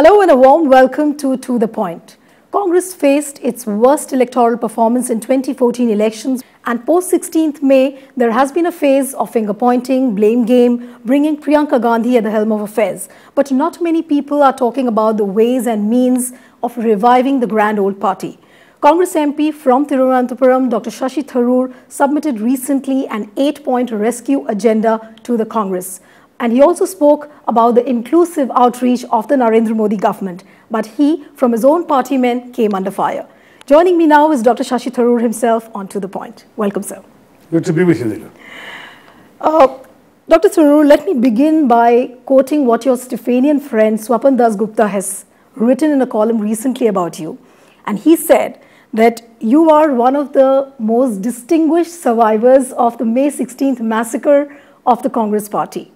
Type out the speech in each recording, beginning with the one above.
Hello and a warm welcome to The Point. Congress faced its worst electoral performance in 2014 elections, and post 16th May, there has been a phase of finger-pointing, blame game, bringing Priyanka Gandhi at the helm of affairs. But not many people are talking about the ways and means of reviving the grand old party. Congress MP from Thiruvananthapuram, Dr. Shashi Tharoor, submitted recently an 8-point rescue agenda to the Congress. And he also spoke about the inclusive outreach of the Narendra Modi government. But he, from his own party men, came under fire. Joining me now is Dr. Shashi Tharoor himself on To The Point. Welcome, sir. Good to be with you, Neela. Dr. Tharoor, let me begin by quoting what your Stephanian friend Swapan Das Gupta has written in a column recently about you. And he said that you are one of the most distinguished survivors of the May 16th massacre of the Congress party.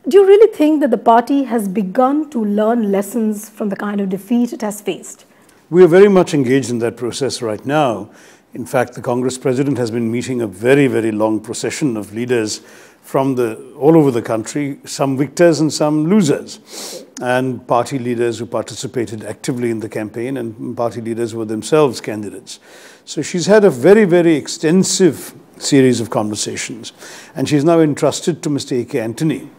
Do you really think that the party has begun to learn lessons from the kind of defeat it has faced? We are very much engaged in that process right now. In fact, the Congress president has been meeting a very, very long procession of leaders from all over the country, some victors and some losers, and party leaders who participated actively in the campaign and party leaders who were themselves candidates. So she's had a very, very extensive series of conversations, and she's now entrusted to Mr. A.K. Antony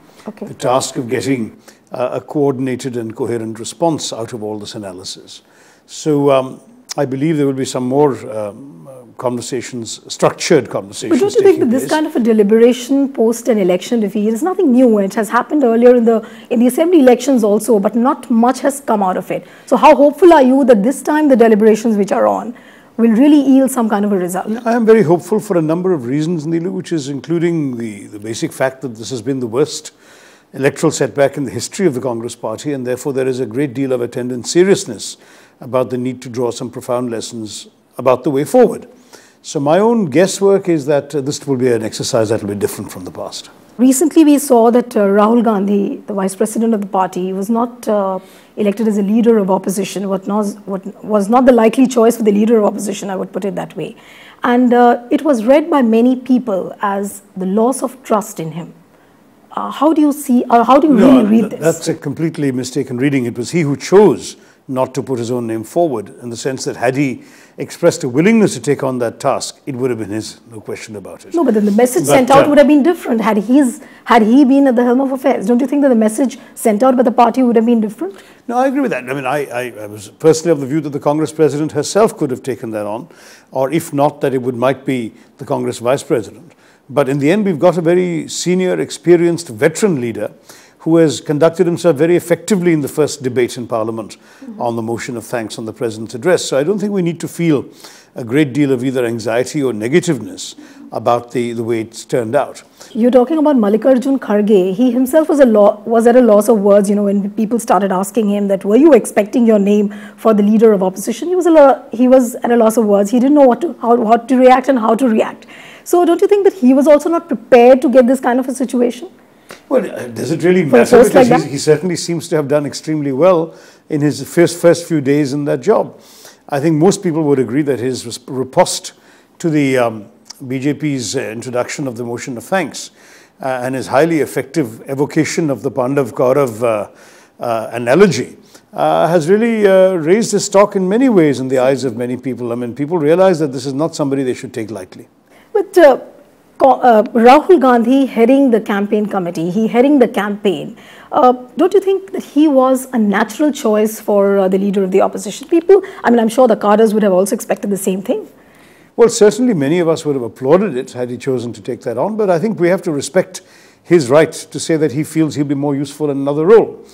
the task of getting a coordinated and coherent response out of all this analysis. So I believe there will be some more conversations, structured conversations. But don't you think that this kind of a deliberation post an election defeat is nothing new? It has happened earlier in the assembly elections also, but not much has come out of it. So how hopeful are you that this time the deliberations which are on will really yield some kind of a result? I am very hopeful for a number of reasons, Neelu, which is including the basic fact that this has been the worst electoral setback in the history of the Congress party, and therefore there is a great deal of attendant seriousness about the need to draw some profound lessons about the way forward. So my own guesswork is that this will be an exercise that will be different from the past. Recently we saw that Rahul Gandhi, the vice president of the party, was not elected as a leader of opposition, what was not the likely choice for the leader of opposition, I would put it that way. And it was read by many people as the loss of trust in him. How do you see, or how do you really read this? That's a completely mistaken reading. It was he who chose not to put his own name forward, in the sense that had he expressed a willingness to take on that task, it would have been his, no question about it. No, but then the message sent out would have been different had he been at the helm of affairs. Don't you think that the message sent out by the party would have been different? No, I agree with that. I mean, I was personally of the view that the Congress president herself could have taken that on, or if not, that it might be the Congress vice president. But in the end, we've got a very senior, experienced, veteran leader who has conducted himself very effectively in the first debate in Parliament on the motion of thanks on the President's address. So I don't think we need to feel a great deal of either anxiety or negativeness about the way it's turned out. You're talking about Mallikarjun Kharge. He himself was at a loss of words, you know, when people started asking him that, were you expecting your name for the leader of opposition? He was at a loss of words. He didn't know how to react and how to react. So don't you think that he was also not prepared to get this kind of a situation? Well, does it really matter? Because he certainly seems to have done extremely well in his first few days in that job. I think most people would agree that his riposte to the BJP's introduction of the motion of thanks and his highly effective evocation of the Pandav-Kaurav analogy has really raised his stock in many ways in the eyes of many people. I mean, people realize that this is not somebody they should take lightly. But Rahul Gandhi heading the campaign committee, heading the campaign, don't you think that he was a natural choice for the leader of the opposition? People, I mean, I'm sure the cadres would have also expected the same thing. Well, certainly many of us would have applauded it had he chosen to take that on, but I think we have to respect his right to say that he feels he'll be more useful in another role.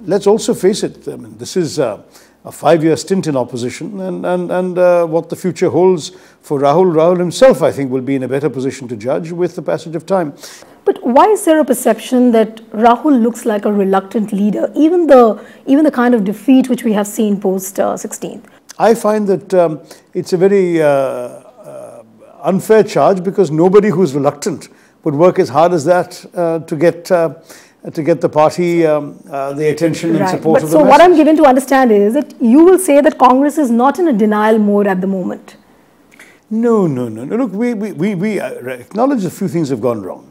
Let's also face it, I mean, this is a 5-year stint in opposition, and what the future holds for Rahul himself, I think, will be in a better position to judge with the passage of time. But why is there a perception that Rahul looks like a reluctant leader, even the kind of defeat which we have seen post 16th? I find that it's a very unfair charge, because nobody who's reluctant would work as hard as that to get the party the attention and support of the masses. So what I'm given to understand is that you will say that Congress is not in a denial mode at the moment. No. Look, we acknowledge a few things have gone wrong.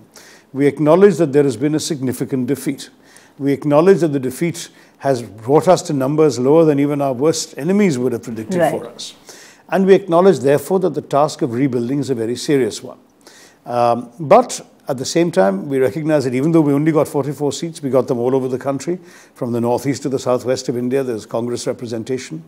We acknowledge that there has been a significant defeat. We acknowledge that the defeat has brought us to numbers lower than even our worst enemies would have predicted for us. And we acknowledge, therefore, that the task of rebuilding is a very serious one. But at the same time, we recognize that even though we only got 44 seats, we got them all over the country. From the northeast to the southwest of India, there's Congress representation.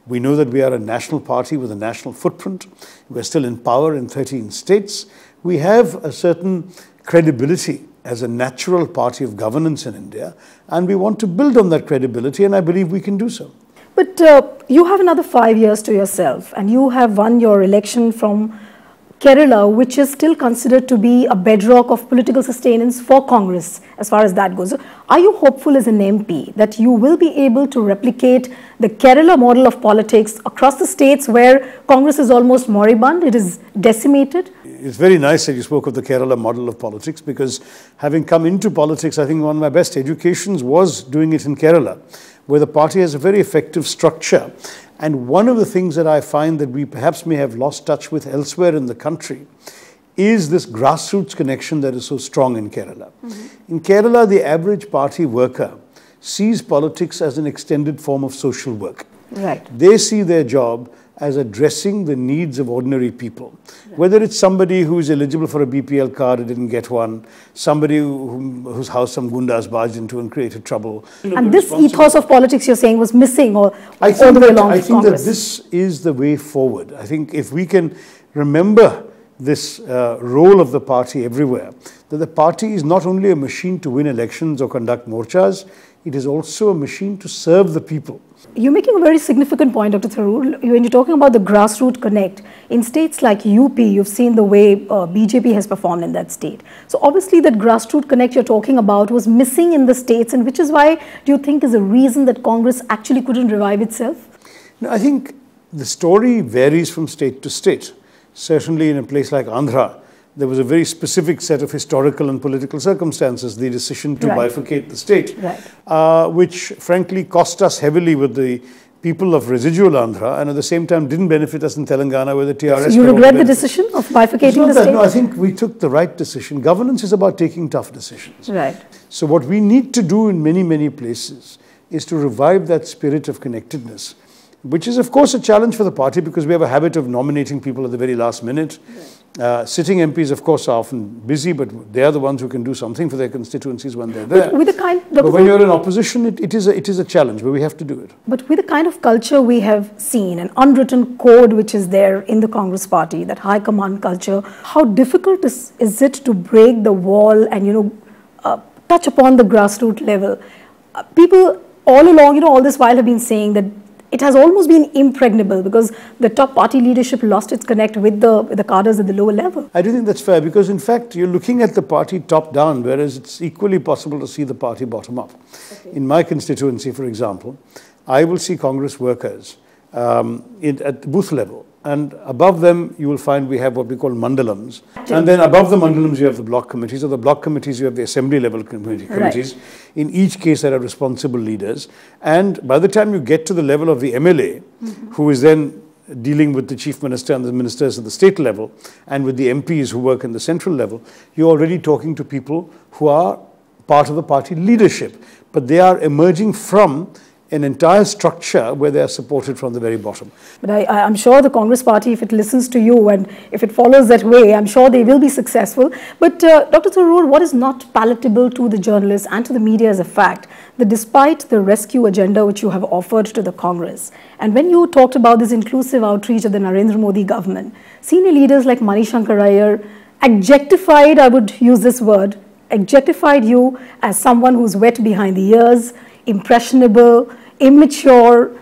We know that we are a national party with a national footprint. We're still in power in 13 states. We have a certain credibility as a natural party of governance in India, and we want to build on that credibility, and I believe we can do so. But you have another 5 years to yourself, and you have won your election from Kerala, which is still considered to be a bedrock of political sustenance for Congress, as far as that goes. Are you hopeful as an MP that you will be able to replicate the Kerala model of politics across the states where Congress is almost moribund, it is decimated? It's very nice that you spoke of the Kerala model of politics, because having come into politics, I think one of my best educations was doing it in Kerala, where the party has a very effective structure. And one of the things that I find that we perhaps may have lost touch with elsewhere in the country is this grassroots connection that is so strong in Kerala. In Kerala, the average party worker sees politics as an extended form of social work. They see their job as addressing the needs of ordinary people. Whether it's somebody who's eligible for a BPL card and didn't get one, somebody whose house some gundas barged into and created trouble. And this ethos of politics you're saying was missing all the way along I think that this is the way forward. I think if we can remember this role of the party everywhere, that the party is not only a machine to win elections or conduct morchas, it is also a machine to serve the people. You're making a very significant point, Dr. Tharoor. When you're talking about the grassroots connect, in states like UP, you've seen the way BJP has performed in that state. So obviously that grassroots connect you're talking about was missing in the states, and which is why, do you think, is a reason that Congress actually couldn't revive itself? No, I think the story varies from state to state. Certainly in a place like Andhra, there was a very specific set of historical and political circumstances, the decision to bifurcate the state, which frankly cost us heavily with the people of residual Andhra, and at the same time didn't benefit us in Telangana, where the TRS... You regret the decision of bifurcating the state? No, I think we took the right decision. Governance is about taking tough decisions. So what we need to do in many, many places is to revive that spirit of connectedness, which is of course a challenge for the party, because we have a habit of nominating people at the very last minute. Sitting MPs, of course, are often busy, but they are the ones who can do something for their constituencies when they're there. But when you're in opposition, it is a challenge, but we have to do it. But with the kind of culture we have seen, an unwritten code which is there in the Congress party, that high command culture, how difficult is it to break the wall and, touch upon the grassroots level? People all along, all this while have been saying that it has almost been impregnable because the top party leadership lost its connect with the cadres at the lower level. I do think that's fair, because in fact you're looking at the party top down, whereas it's equally possible to see the party bottom up. In my constituency, for example, I will see Congress workers at the booth level, and above them you will find we have what we call mandalams, and then above the mandalams you have the block committees, or the block committees you have the assembly level committees. In each case there are responsible leaders, and by the time you get to the level of the MLA, who is then dealing with the chief minister and the ministers at the state level, and with the MPs who work in the central level, you're already talking to people who are part of the party leadership, but they are emerging from an entire structure where they are supported from the very bottom. But I'm sure the Congress party, if it listens to you and if it follows that way, I'm sure they will be successful. But Dr. Tharoor, what is not palatable to the journalists and to the media is a fact that despite the rescue agenda which you have offered to the Congress, and when you talked about this inclusive outreach of the Narendra Modi government, senior leaders like Manishankar Iyer adjectified, I would use this word, adjectified you as someone who's wet behind the ears, impressionable, immature.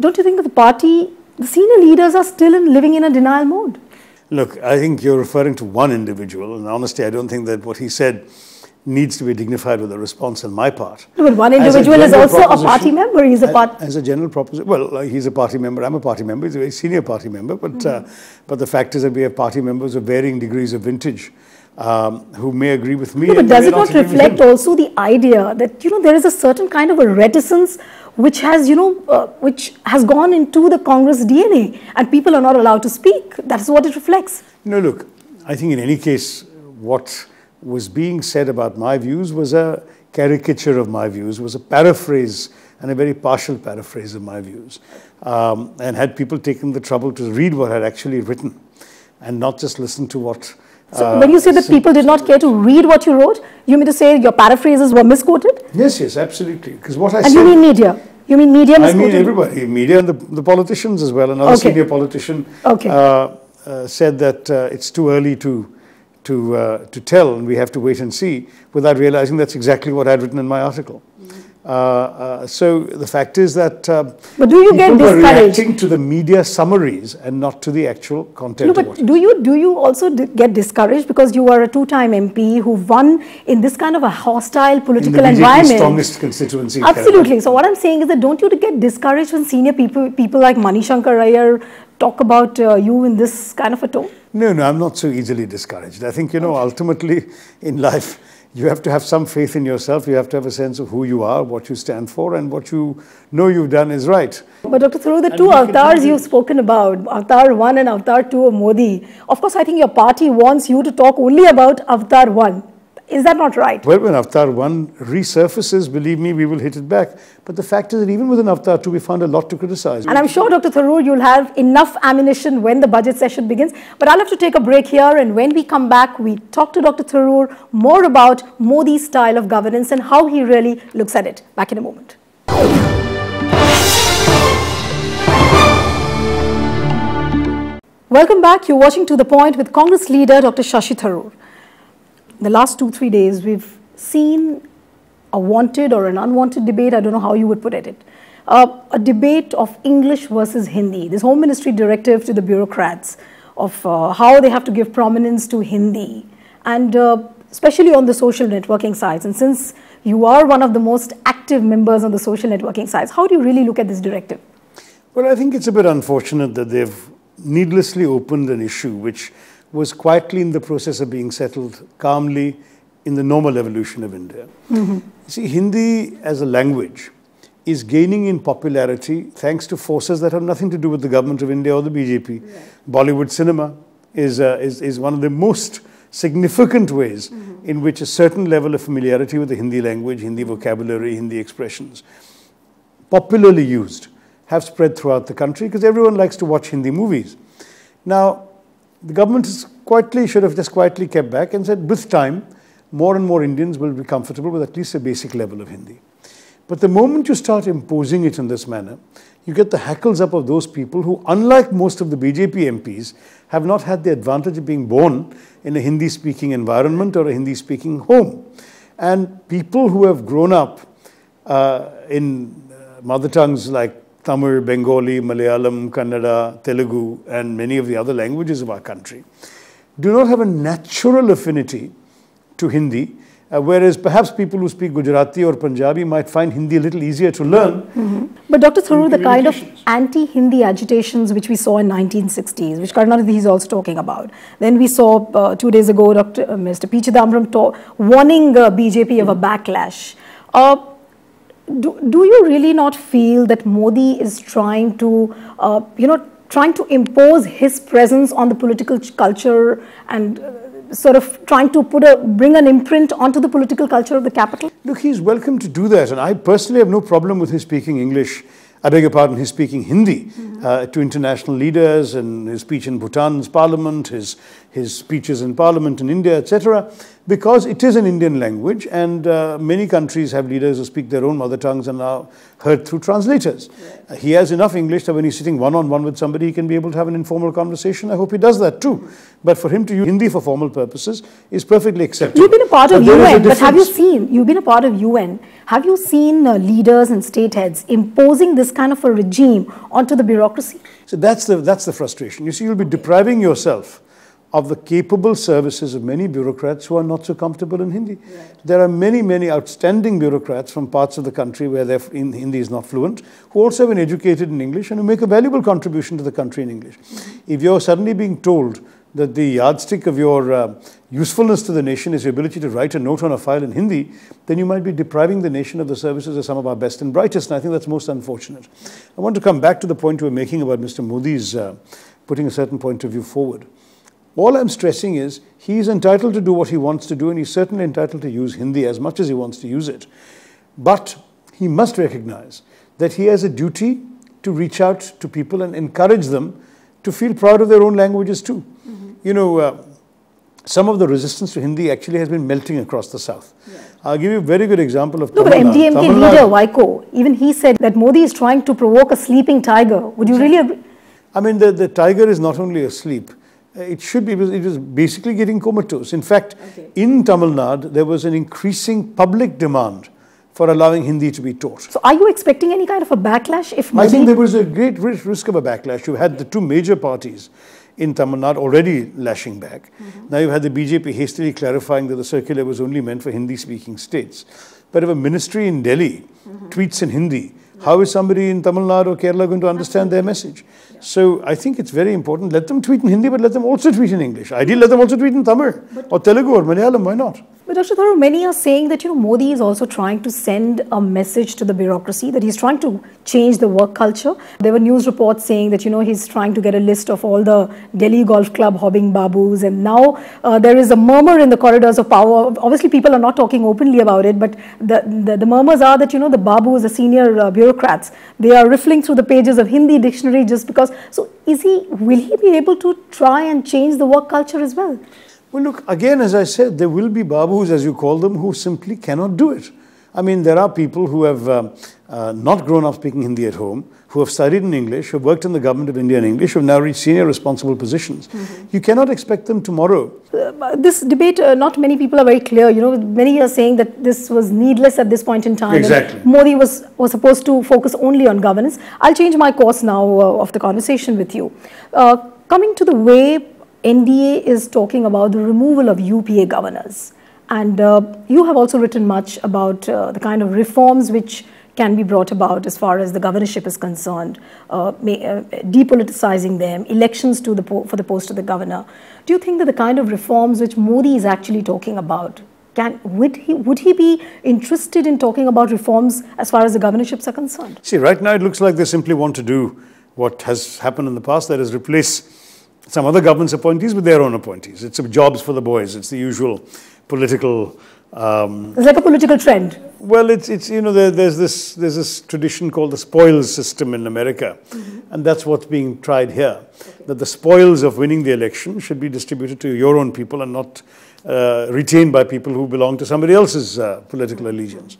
Don't you think that the party, the senior leaders are still living in a denial mode? Look, I think you're referring to one individual, and honestly, I don't think that what he said needs to be dignified with a response on my part. No, but one individual is also a party member. He's a part. As a general proposition, well, he's a party member. I'm a party member. He's a very senior party member. But but the fact is that we have party members of varying degrees of vintage who may agree with me. No, but does it not reflect also the idea that there is a certain kind of a reticence which has which has gone into the Congress DNA, and people are not allowed to speak? That's what it reflects. No, look, I think in any case, what was being said about my views was a caricature of my views, was a paraphrase, and a very partial paraphrase of my views. And had people taken the trouble to read what I had actually written and not just listen to what... So when you say that people did not care to read what you wrote, you mean to say your paraphrases were misquoted? Yes, yes, absolutely. Because what I said... And you mean media? You mean media misquoted? I mean everybody, media and the politicians as well. Another senior politician said that it's too early to tell, and we have to wait and see, without realizing that's exactly what I had written in my article. So the fact is that but do you get people were discouraged? reacting to the media summaries and not to the actual content. No, but do you also get discouraged because you are a two-time MP who won in this kind of a hostile political in the environment? Strongest constituency. Absolutely. So what I'm saying is that don't you get discouraged when senior people like Manishankar Iyer talk about you in this kind of a tone? No, I'm not so easily discouraged. I think, ultimately in life, you have to have some faith in yourself. You have to have a sense of who you are, what you stand for, and what you know you've done is right. But Dr. Tharoor, the two avatars you've spoken about, Avatar 1 and Avatar 2 of Modi, of course, I think your party wants you to talk only about Avatar 1. Is that not right? Well, when Avatar 1 resurfaces, believe me, we will hit it back. But the fact is that even within Avatar 2, we found a lot to criticize. And I'm sure, Dr. Tharoor, you'll have enough ammunition when the budget session begins. But I'll have to take a break here. And when we come back, we talk to Dr. Tharoor more about Modi's style of governance and how he really looks at it. Back in a moment. Welcome back. You're watching To The Point with Congress leader Dr. Shashi Tharoor. The last 2-3 days, we've seen a wanted or an unwanted debate, I don't know how you would put it, a debate of English versus Hindi, this Home Ministry directive to the bureaucrats of how they have to give prominence to Hindi, and especially on the social networking sites. And since you are one of the most active members on the social networking sites, how do you really look at this directive? Well, I think it's a bit unfortunate that they've needlessly opened an issue which was quietly in the process of being settled calmly in the normal evolution of India. See, Hindi as a language is gaining in popularity thanks to forces that have nothing to do with the government of India or the BJP. Yeah. Bollywood cinema is one of the most significant ways in which a certain level of familiarity with the Hindi language, Hindi vocabulary, Hindi expressions, popularly used, have spread throughout the country because everyone likes to watch Hindi movies. Now, the government should have just quietly kept back and said, with time, more and more Indians will be comfortable with at least a basic level of Hindi. But the moment you start imposing it in this manner, you get the hackles up of those people who, unlike most of the BJP MPs, have not had the advantage of being born in a Hindi-speaking environment or a Hindi-speaking home. And people who have grown up in mother tongues like Tamil, Bengali, Malayalam, Kannada, Telugu, and many of the other languages of our country, do not have a natural affinity to Hindi, whereas perhaps people who speak Gujarati or Punjabi might find Hindi a little easier to learn. But Dr. Tharoor, the kind of anti-Hindi agitations which we saw in 1960s, which Karunanidhi is also talking about. Then we saw 2 days ago Mr. P. Chidambaram warning BJP of a backlash. Do you really not feel that Modi is trying to, trying to impose his presence on the political culture and sort of trying to bring an imprint onto the political culture of the capital? Look, he's welcome to do that. And I personally have no problem with his speaking English. I beg your pardon, his speaking Hindi to international leaders, and his speech in Bhutan's parliament, his speeches in parliament in India, etc. Because it is an Indian language, and many countries have leaders who speak their own mother tongues and are heard through translators. Right. He has enough English that when he's sitting one-on-one with somebody, he can be able to have an informal conversation. I hope he does that too. But for him to use Hindi for formal purposes is perfectly acceptable. You've been a part of UN, but have you seen, you've been a part of UN, have you seen leaders and state heads imposing this kind of a regime onto the bureaucracy? So that's the frustration. You see, you'll be depriving yourself of the capable services of many bureaucrats who are not so comfortable in Hindi. Right. There are many, many outstanding bureaucrats from parts of the country where Hindi is not fluent, who also have been educated in English and who make a valuable contribution to the country in English. If you're suddenly being told that the yardstick of your usefulness to the nation is your ability to write a note on a file in Hindi, then you might be depriving the nation of the services of some of our best and brightest, and I think that's most unfortunate. I want to come back to the point you were making about Mr. Modi's putting a certain point of view forward. All I'm stressing is he's entitled to do what he wants to do, and he's certainly entitled to use Hindi as much as he wants to use it. But he must recognize that he has a duty to reach out to people and encourage them to feel proud of their own languages too. You know, some of the resistance to Hindi actually has been melting across the south. Yeah. I'll give you a very good example of Tamil Nadu. No, but MDMK leader Vaiko, even he said that Modi is trying to provoke a sleeping tiger. Would you really agree? I mean, the tiger is not only asleep. It was basically getting comatose. In fact, in Tamil Nadu, there was an increasing public demand for allowing Hindi to be taught. So are you expecting any kind of a backlash if Modi... I think there was a great risk of a backlash. You had the two major parties in Tamil Nadu already lashing back. Now you had the BJP hastily clarifying that the circular was only meant for Hindi-speaking states. But if a ministry in Delhi tweets in Hindi, how is somebody in Tamil Nadu or Kerala going to understand their message? So I think it's very important. Let them tweet in Hindi, but let them also tweet in English. Ideally, let them also tweet in Tamil or Telugu or Malayalam. Why not? But Dr. Tharoor, many are saying that, Modi is also trying to send a message to the bureaucracy, that he's trying to change the work culture. There were news reports saying that, he's trying to get a list of all the Delhi Golf Club hobbing babus. And now there is a murmur in the corridors of power. Obviously, people are not talking openly about it, but the murmurs are that, the babus, the senior bureaucrats, they are riffling through the pages of Hindi dictionary just because. So will he be able to try and change the work culture as well? Well, look, again, as I said, there will be babus, as you call them, who simply cannot do it. I mean, there are people who have not grown up speaking Hindi at home, who have studied in English, who have worked in the government of India in English, who have now reached senior responsible positions. You cannot expect them tomorrow. This debate, not many people are very clear. Many are saying that this was needless at this point in time. Exactly. Modi was supposed to focus only on governance. I'll change my course now of the conversation with you. Coming to the way NDA is talking about the removal of UPA governors. And you have also written much about the kind of reforms which can be brought about as far as the governorship is concerned, depoliticizing them, elections for the post of the governor. Do you think that the kind of reforms which Modi is actually talking about, would he be interested in talking about reforms as far as the governorships are concerned? See, right now it looks like they simply want to do what has happened in the past, that is replace some other government's appointees with their own appointees. It's jobs for the boys. It's the usual political... it's like a political trend. Well, it's there's this tradition called the spoils system in America. And that's what's being tried here. That the spoils of winning the election should be distributed to your own people and not retained by people who belong to somebody else's political allegiance.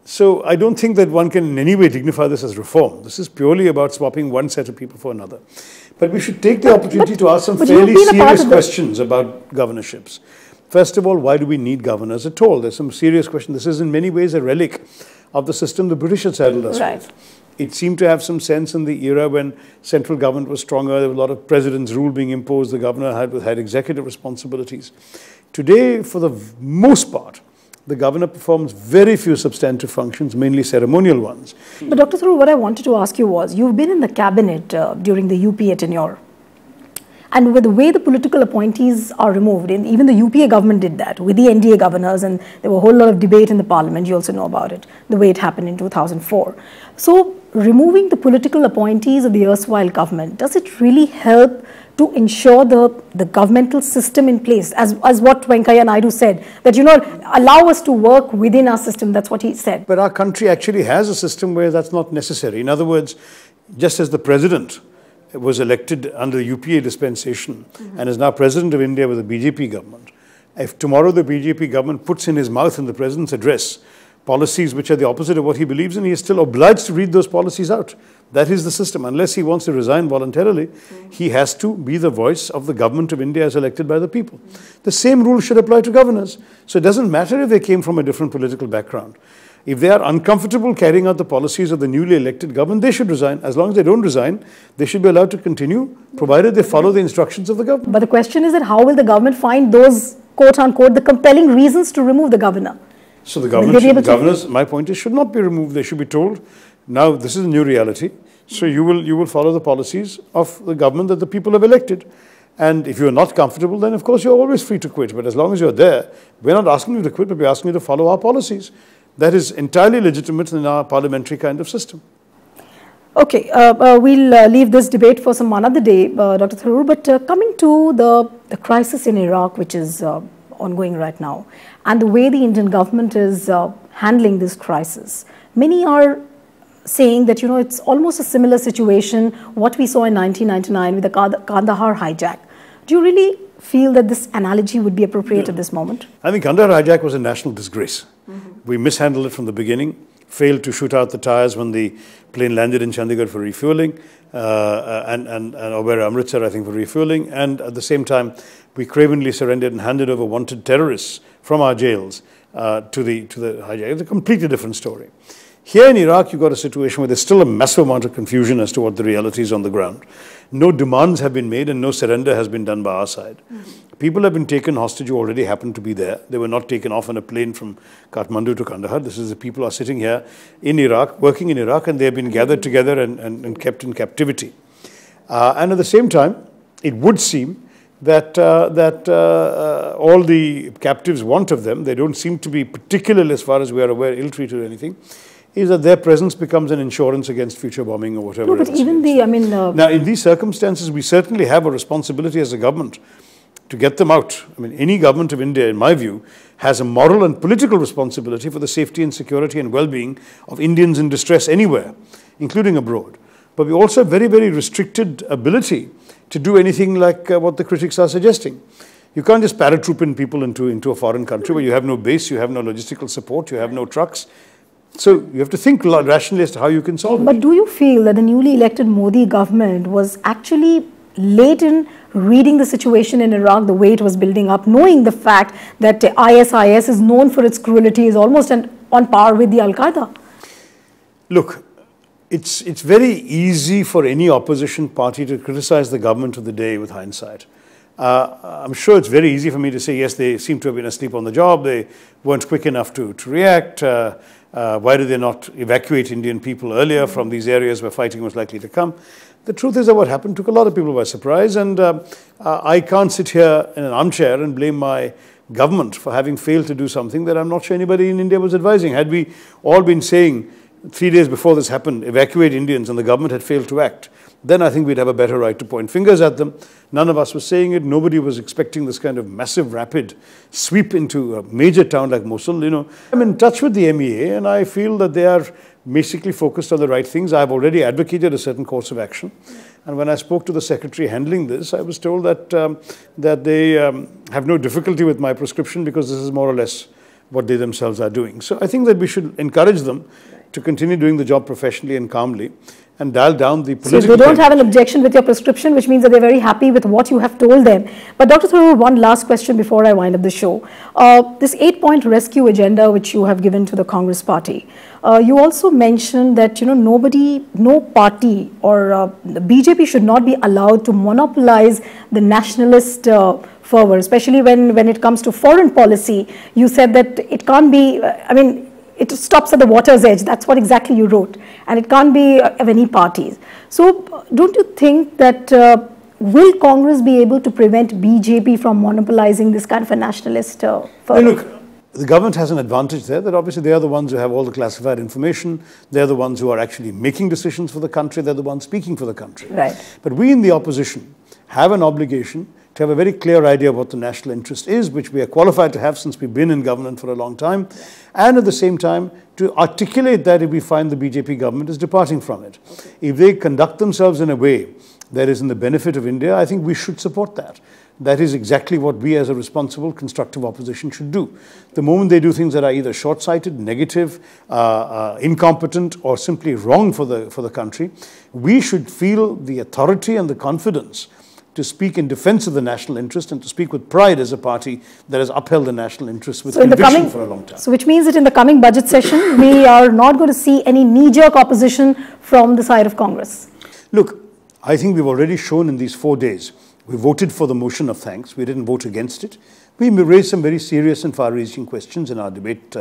So I don't think that one can in any way dignify this as reform. This is purely about swapping one set of people for another. But we should take the opportunity to ask some fairly serious questions about governorships. First of all, why do we need governors at all? There's some serious question. This is in many ways a relic of the system the British had saddled us with. It seemed to have some sense in the era when central government was stronger. There was a lot of president's rule being imposed. The governor had executive responsibilities. Today, for the most part, the governor performs very few substantive functions, mainly ceremonial ones. But Dr. Tharoor, what I wanted to ask you was, you've been in the cabinet during the UPA tenure. And with the way the political appointees are removed, and even the UPA government did that with the NDA governors, and there were a whole lot of debate in the parliament, you also know about it, the way it happened in 2004. So removing the political appointees of the erstwhile government, does it really help to ensure the governmental system in place, as what Venkaiah Naidu said, that, allow us to work within our system? That's what he said. But our country actually has a system where that's not necessary. In other words, just as the president was elected under the UPA dispensation and is now president of India with the BJP government, if tomorrow the BJP government puts in his mouth in the president's address policies which are the opposite of what he believes in, he is still obliged to read those policies out. That is the system. Unless he wants to resign voluntarily, he has to be the voice of the government of India as elected by the people. The same rule should apply to governors. So it doesn't matter if they came from a different political background. If they are uncomfortable carrying out the policies of the newly elected government, they should resign. As long as they don't resign, they should be allowed to continue, provided they follow the instructions of the government. But the question is that how will the government find those, quote-unquote, the compelling reasons to remove the governor? So the governors, my point is, should not be removed. They should be told, now this is a new reality, so you will follow the policies of the government that the people have elected. And if you're not comfortable, then of course you're always free to quit. But as long as you're there, we're not asking you to quit, but we're asking you to follow our policies. That is entirely legitimate in our parliamentary kind of system. Okay, we'll leave this debate for some another day, Dr. Tharoor, but coming to the crisis in Iraq, which is ongoing right now, and the way the Indian government is handling this crisis, many are saying that, you know, it's almost a similar situation, what we saw in 1999 with the Kandahar hijack. Do you really feel that this analogy would be appropriate at this moment? I think Kandahar hijack was a national disgrace. We mishandled it from the beginning, failed to shoot out the tires when the plane landed in Chandigarh for refueling, or Amritsar, I think, for refueling. And at the same time, we cravenly surrendered and handed over wanted terrorists from our jails to the hijack. It's a completely different story. Here in Iraq, you've got a situation where there's still a massive amount of confusion as to what the reality is on the ground. No demands have been made and no surrender has been done by our side. People have been taken hostage who already happened to be there. They were not taken off on a plane from Kathmandu to Kandahar. This is the people who are sitting here in Iraq, working in Iraq, and they have been gathered together and kept in captivity. And at the same time, it would seem that all the captives want of them, they don't seem to be particularly, as far as we are aware, ill-treated or anything, is that their presence becomes an insurance against future bombing or whatever. No, but even the, I mean... Now, in these circumstances, we certainly have a responsibility as a government to get them out. I mean, any government of India, in my view, has a moral and political responsibility for the safety and security and well-being of Indians in distress anywhere, including abroad. But we also have very, very restricted ability to do anything like what the critics are suggesting. You can't just paratroop in people into a foreign country where you have no base, you have no logistical support, you have no trucks. So you have to think rationally as to how you can solve it. But do you feel that the newly elected Modi government was actually late in reading the situation in Iraq, the way it was building up, knowing the fact that ISIS is known for its cruelty, is almost on par with the Al-Qaeda? Look, it's very easy for any opposition party to criticize the government of the day with hindsight. I'm sure it's very easy for me to say, yes, they seem to have been asleep on the job, they weren't quick enough to react. Why did they not evacuate Indian people earlier from these areas where fighting was likely to come? The truth is that what happened took a lot of people by surprise, and I can't sit here in an armchair and blame my government for having failed to do something that I'm not sure anybody in India was advising. Had we all been saying 3 days before this happened, evacuate Indians, and the government had failed to act, then I think we'd have a better right to point fingers at them. None of us was saying it. Nobody was expecting this kind of massive, rapid sweep into a major town like Mosul. You know, I'm in touch with the MEA, and I feel that they are basically focused on the right things. I've already advocated a certain course of action. And when I spoke to the secretary handling this, I was told that, that they have no difficulty with my prescription because this is more or less what they themselves are doing. So I think that we should encourage them to continue doing the job professionally and calmly and dial down the political... So they don't have an objection with your prescription, which means that they're very happy with what you have told them. But Dr. Tharoor, one last question before I wind up the show. This 8-point rescue agenda which you have given to the Congress party, you also mentioned that, you know, no party or the BJP should not be allowed to monopolize the nationalist fervor, especially when it comes to foreign policy. You said that it can't be, I mean, it stops at the water's edge. That's what exactly you wrote. And it can't be of any parties. So don't you think that will Congress be able to prevent BJP from monopolizing this kind of a nationalist fervor? Look, the government has an advantage there that obviously they are the ones who have all the classified information. They're the ones who are actually making decisions for the country. They're the ones speaking for the country. Right. But we in the opposition have an obligation to have a very clear idea of what the national interest is, which we are qualified to have since we've been in government for a long time, and at the same time to articulate that if we find the BJP government is departing from it. Okay. If they conduct themselves in a way that is in the benefit of India, I think we should support that. That is exactly what we as a responsible, constructive opposition should do. The moment they do things that are either short-sighted, negative, incompetent, or simply wrong for the country, we should feel the authority and the confidence to speak in defense of the national interest and to speak with pride as a party that has upheld the national interest with conviction for a long time. So which means that in the coming budget session, we are not going to see any knee-jerk opposition from the side of Congress. Look, I think we've already shown in these 4 days, we voted for the motion of thanks. We didn't vote against it. We raised some very serious and far-reaching questions in our debate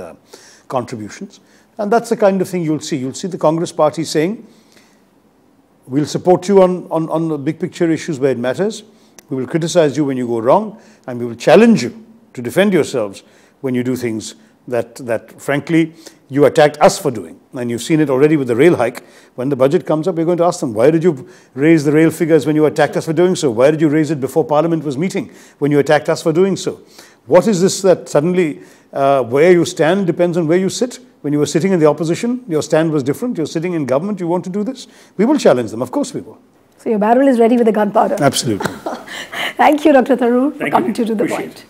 contributions. And that's the kind of thing you'll see. You'll see the Congress party saying, we'll support you on the big picture issues where it matters. We will criticize you when you go wrong, and we will challenge you to defend yourselves when you do things that frankly, you attacked us for doing. And you've seen it already with the rail hike. When the budget comes up, we're going to ask them, why did you raise the rail figures when you attacked us for doing so? Why did you raise it before Parliament was meeting when you attacked us for doing so? What is this that suddenly where you stand depends on where you sit? When you were sitting in the opposition, your stand was different. You're sitting in government, you want to do this? We will challenge them. Of course we will. So your barrel is ready with the gunpowder. Absolutely. Thank you, Dr. Tharoor, for coming to The Point.